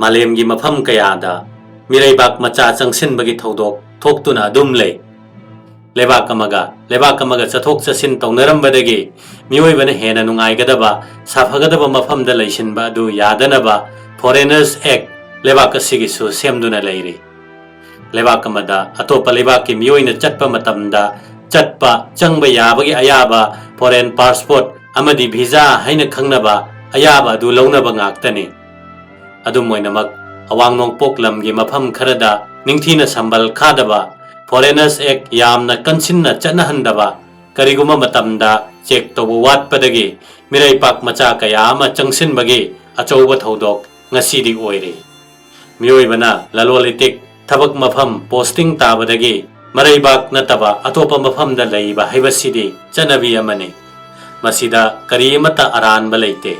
मालेमगी मफम कयादा मिरैबाक मचा चंगसिनबगी थौदोक थोक्तुना अदुम लै लेबाक अमगा चथोक चसिन तौनरंबदगी मियोइबने हेना नुंगाइगदबा साफगदबा मफमदा लैसिनबा अदु यादनबा फॉरेनर्स एक्ट लेबाक असिगिसु सेमदुना लैरि लेबाक अमदा अतोपा लेबाककी मियोइना चटपा मतमदा चटपा चंगबा याबगी अयाबा फॉरेन पासपोर्ट अमदी वीजा हाइना खंगनबा अयाबा अदु लौनबा ngaktani अदुम मोइनमक अवांग नोंगपोक लमगी मफम खरदा निंगथीना संबल खादबा फॉरेनर्स एक्ट यामना कंसिन्ना चनहंदबा करिगुमा मतमदा चेक तौबा वाटपदगी मिरैपाक मचा कया अमा चंगसिनबगी अचौबा थौदोक ngasiदी ओइरे मियोइबना ललोलितिक थबक मफम पोस्टिंग ताबदगी मरैबाक नतबा अतोपा मफमदा लैबा हैबसिदी चनबी अमने मसिदा करियमता अरानबा लैते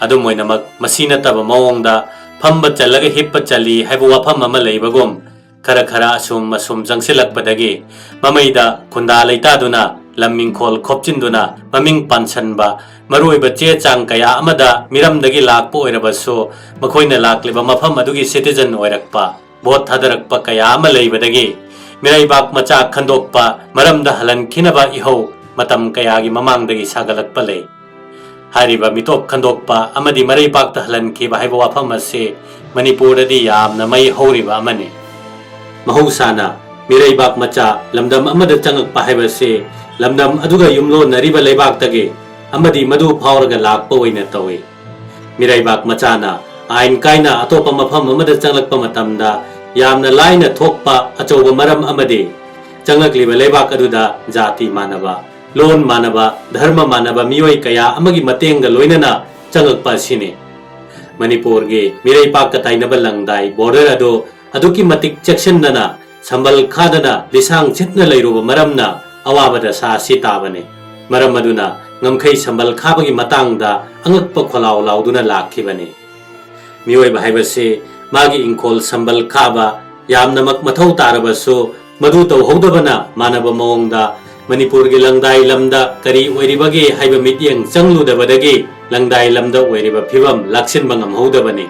अदुम मोइनमक मसी नतबा मओंगदा फंबा चलगा हिप्पा चली हैबा वफम अमा लैबगुम खरा खरा असुम जंगसिलकपदगी ममैदा खुंदा लैतादुना लम्मिंखोल खोपचिंदुना ममिंग पानसनबा मरुइबा चे चांग कया अमदा मिरमदगी लाकपा ओइरबसु मखोइना लाकलिबा मफम अदुगी सिटीजन ओइरकपा भोट थादरकपा कया अमा लैबदगी मिरैबाक मचा खंदोकपा मरमदा हलनखिनबा इहौ मतम कयागी ममांगदगी सागलकपा लै हारिबा मितोप खंदोकपा अमदी मरैबाकता हलनखिबा हैबा वफम असे मणिपुरददी यामना मै हौरिबा अमने महौसाना मिरैबाक मचा लमदम अमदा चंगकपा हैबसे लमदम अदुगा युमलो नरिबा लेबाकतगे अमदी मधु फावरगा लाकपा ओइना तौवे मिरैबाक मचाना आइन काइना अतोपा मफम अमदा चंगलकपा मतमदा यामना लाइना थोकपा अचौबा मरम अमदी चंगलकलिबा लेबाक अदुदा जाति मानबा लोन मानबा धर्म मानबा मियोइ कया अमगी मतेंगा लोइनना चंगलकपा सिने मणिपुरगे मिरैपाक ताइनबा लंगदाई बॉर्डर अदो अदुकी मतिक चेक्शनना संबल खादना लिसांग चितना लैरुबा मरमना अवाबदा सासी ताबने मरम अदुना ngमखै संबल खाबगी मतंगदा अंगकपा खोलाव लाउदुना लाखिबने मियोइ भाइबसे मागी इंखोल संबल खाबा यामनमक मथौ तारबसु मधु तौहौदबना मानबा मओंगदा मणिपुरगी लंगदाई लमदा करी ओइरिबगे हाइबा मिटियंग चंगलुदबदगी लंगदाई लमदा ओइरिबा फिबम लाक्सिनबा ngमहौदबने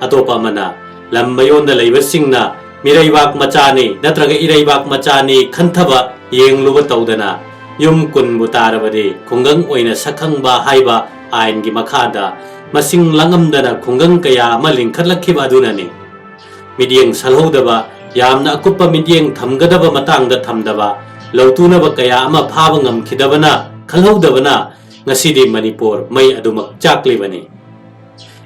अतोपा मना लम मयोंदा लैबसिंगना मिरैबाक मचाने नत्रगा इरैबाक मचाने खंथबा येंगलुबा तौदना युम कुनबु तारबदे खुंगंग ओइना सखंगबा हाइबा आइनगी मखादा मसिंग लंगमदना खुंगंग कया अमा लिंखटलखिबा अदुनाने मिडियंग सलहौदबा यामना अकुप्पा मिडियंग थमगदबा मतंगदा थमदबा लौतुनबा कया अमा फाबा ngमखिदबना खलहौदबना ngasiदी मणिपुर मै अदुमक चाकलिबने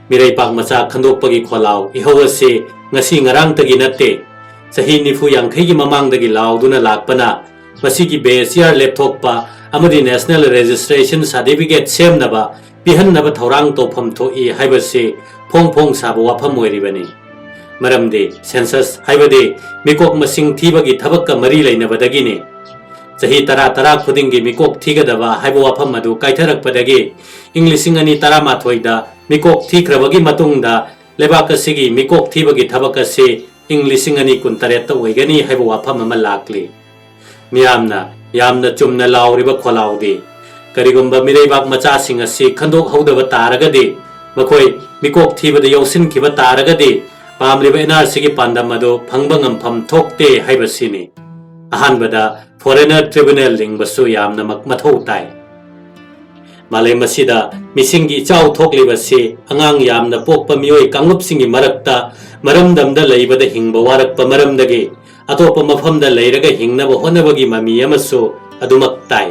मिरैपाक मचा खंदोकपगी खोलाव इहौसे ngasi ngarangtagi natte sahi nifu yangkhai mamangdagi lauduna lakpana masigi base year laptoppa amadi national registration certificate semnaba pihannaba thorang tofam thoi haibase phongphong sabo wafam oiribani maramde census haibade mikok masing thibagi thabakka mari leinabadagi ne sahi tara khudingi mikok thigadaba haibo wafam adu kaitharakpadagi inglising ani tara mathoida mikok thikrabagi matungda लेबाक असिगी मिकोक थीबगी थबक असे इंग्लिशिंग अनि कुंतरेत ओइगनी हाइबो वाफम अमा लाकली मियामना यामना चुमना लाउरिबा खोलाउदे करिगुंबा मिरैबाक मचासिंग असे खंदोक हौदब तारगदे मखोय मिकोक थीबद यौसिन खिबा तारगदे पामलिबा एनआरसीगी पांडम अदो फंगबा ngमफम थोकते हाइबसिनी अहानबदा foreigner tribunal लिंगबसु यामना मथौ ताई माले मसीदा मिसिंगी चाउ थोकलिबसे अंगांग यामना पोकपा मियोइ कांगुपसिंगी मरक्ता मरमदमदा लैबदा हिंगबा वारकपा मरमदगे अतोपा मफमदा लैरगा हिंगनबा होनबगी mummy अमसु अदुमक ताई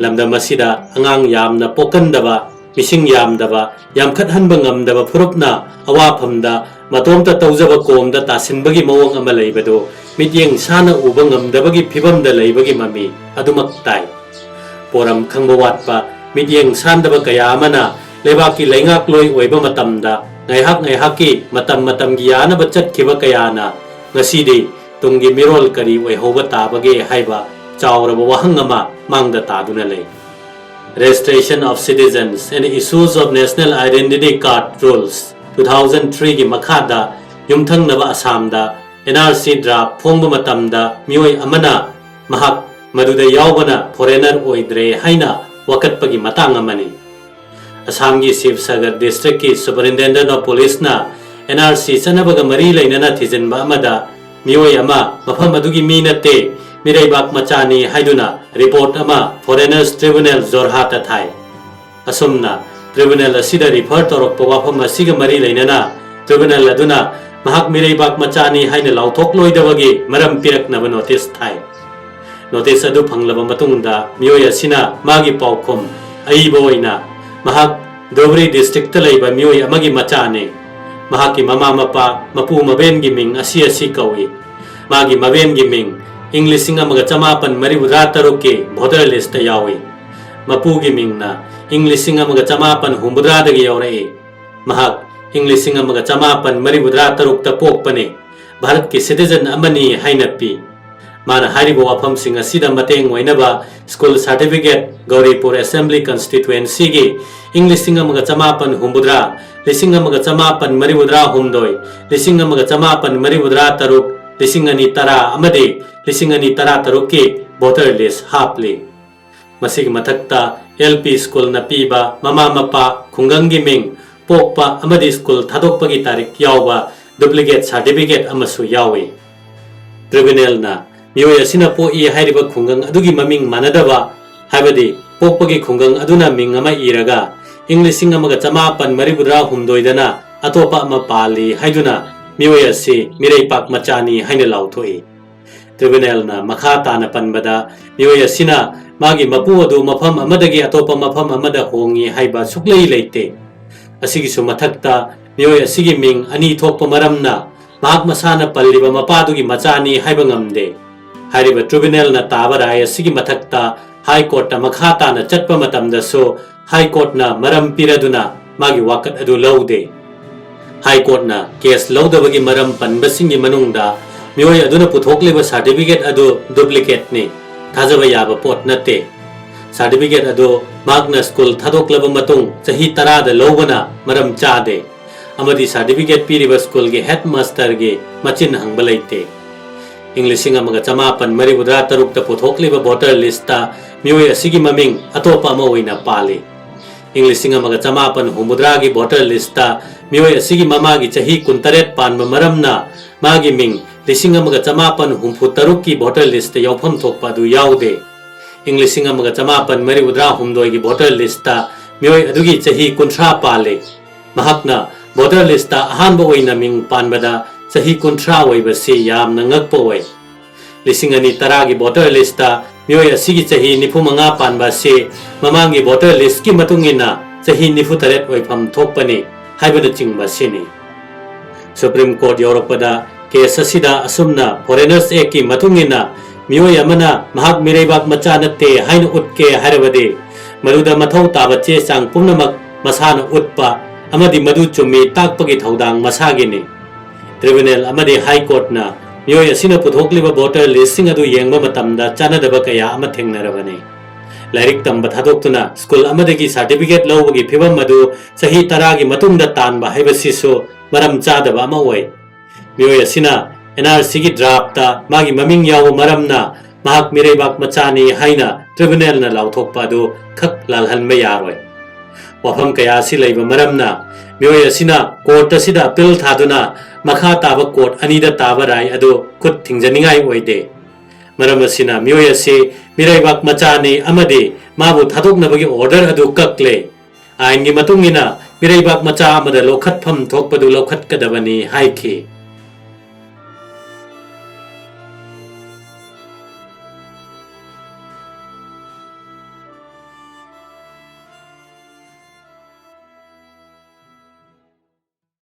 लमदम मसीदा अंगांग यामना पोकंदबा missing यामदबा यामखतहनबा ngमदबा फुरुपना अवाफमदा मतोमता तौजबा कोमदा तासिनबगी मवंग अमा लैबदो मिटियंग साना उबा ngमदबगी फिबमदा लैबगी ममी अदुमक ताई पोरम खंगबा वाटपा मिडियंग सानदबा कया अमना लेबाकी लैंगाक लोई ओइबा मतमदा ngaihak matam gi yana bachat khiba kayana ngasidi tunggi mirol kari oihoba tabage haiba chawraba wahangama mangda taduna lei registration of citizens and issues of national identity card rules 2003 gi makhada yumthangnaba asamda NRC draft phongba matamda mioi amana mahak maduda yawbana foreigner oidre haina wakatpagi matang amani Assam ki Sivsagar district ki superintendent of police na NRC चनबग मरी लेनना थिजनबा अमदा मियोय अमा मफम अदुगी मी नते मिरैबाक मचानी हाइदुना रिपोर्ट अमा फॉरेनर्स ट्रिब्यूनल जोरहाट थाई असुमना ट्रिब्यूनल असिदा रिफर तौरक्प वाफम असिग मरी लेनना ट्रिब्यूनल अदुना महक मिरैबाक मचानी हाइना लाउथोक लोइदबगी मरम पिरकनब नोटिस थाई नोटिस अदु फंगलब मतुंगदा मियोय असिना मागी पाउखुम अइबो ओइना महक धुबरी डिस्ट्रिक्ट लैबा मियोय अमगी मचाने महकी ममा मपा मपू मबेनगी मिंग असी असी कौई मागी मबेनगी मिंग इंग्लिश अमग चमापन मरीबुद्रा तरुक के भोटर लिस्ट यावी मपूगी मिंगना इंग्लिश अमग चमापन हुमुद्रादगी यौरए महक इंग्लिश अमग चमापन मरीबुद्रा तरुक त पोकपने भारत की सिटीजन अमनी हाइनपी माना हारिबो वाफम सिंग असिदा मतेंग ओइनबा school certificate Gauripur assembly constituency की इंग्लिश अमग चमापन हुमुद्रा लिसिंग अमग चमापन मरीबुद्रा हुमदोय लिसिंग अमग चमापन मरीबुद्रा तरुक लिसिंग अनि तरा अमदे लिसिंग अनि तरा तरुक के भोटर लिस्ट हापले मसिग मथक्ता LP स्कूल न पीबा ममा मपा खुंगंगी मिंग पोकपा अमदे स्कूल थादोकपगी तारीख यावबा डुप्लीकेट सर्टिफिकेट अमसु यावे ट्रिब्यूनल ना मियोय असिना पोई हाइरिबा खुंगंग अदुगी ममिंग मानदबा हाइबदि पोकपगी खुंगंग अदुना मिंग अमा इरगा इंग्लिश अमग चमापन मरीबुद्रा हुमदोइदना अतोपा अमा पाली हाइदुना मियोय असि मिरैपाक मचानी हाइना लाउथोई ट्रिब्यूनल ना मखा ताना पनबदा मियोय असिना मागी मपू अदु मफम अमदगी अतोपा मफम अमदा होंगी हाइबा सुक्लई लेते असिगिसु मथक्ता मियोय असिगी मिंग अनि थोकप मरमना महक मसाना पल्लिबा मपादुगी मचानी हाइबा ngamde हाइरिबा ट्रिब्यूनल ना ताबराय असिगी मथक्ता हाई कोर्ट मखा ताना चटपा मतमदसो हाई कोर्ट ना मरम पिरदुना मागी वाकत अदु लौदे हाई कोर्ट ना केस लौदबगी मरम पनबसिंगी मनुंगदा मियोय अदुना पुथोकलेबा सर्टिफिकेट अदु डुप्लीकेट ने थाजबा याबा पोट नते सर्टिफिकेट अदु मागना स्कूल थादोकलब मतुंग चही 10 दा लौबना मरम चादे अमदी सर्टिफिकेट पीरिबा स्कूल के हेडमास्टर के मचिन हंगबा लेते इंग्लिश अमग चमापन मरीबुद्रा तरुक ता पुथोकलेबा भोटर लिस्ट मियोय असिगी ममिंग अतोपा अमा ओइना पाले इंग्लिश अमग चमापन हुमुद्रा की भोटर लिस्ट मियोय असिगी ममागी चही 19 पानबा मरमना मागी मिंग लिसिंग अमग चमापन हुमफु तरुक की भोटर लिस्ट यौफम थोकपा दु याउदे इंग्लिश अमग चमापन मरीबुद्रा हुमदोय की भोटर लिस्ट मियोय अदुगी चही 19 पाले महकना भोटर लिस्ट अहानबा ओइना मिंग पानबदा चही 19 ओइबसे यामना ngakpo ओइ लिसिंग अनि 10 की भोटर लिस्ट मियोय असिगी चही 95 पानबा से ममांगी भोटर लिस्ट की मतुंगिना चही 93 ओइफम थोकपने हाइबना चिंगबा सेने सुप्रीम कोर्ट यौरपदा केस असिदा असुमना फॉरेनर्स एक्ट की मतुंगिना मियोय अमना महक मिरैबाक मचा नते हाइन उटके हारबदे मरुदा मथौ ताबा चे चांग पुनमक मसाना उटपा अमदी मदु चुम्मी ताकपगी थौदांग मसागिने ट्रिब्यूनल अमदी हाई कोर्ट ना मियोय असिना पुथोकलिबा भोटर लिस्टिंग अदु येंगबा मतमदा चानदबा कया अमा थेंगनरबने लाइरिक तंबा थादोक्तुना स्कूल अमदगी सर्टिफिकेट लौबगी फिबम मदु सही 10 की मतुंगदा तानबा हाइबसिसो मरम चादबा अमा ओइ मियोय असिना NRC की ड्राफ्ट मागी ममिंग याव मरमना महक मिरैबाक मचानी हाइना ट्रिब्यूनल ना लाउथोकपा दु खक लालहनबा यारोय वफम कयासी लैबा मरमना मियोय असिना कोर्ट असिदा अपील थादुना मखा ताबा कोर्ट अनिदा ताबा राय अदु खुद थिंजनिंगाई ओइदे मरम असिना मियोय असे मिरैबाक मचानी अमदे माबु थादोकनबगी ऑर्डर अदु कक्ले आइनगी मतुंगिना मिरैबाक मचा अमदा लोखतफम थोकपदु लोखतकदबनी हाइखे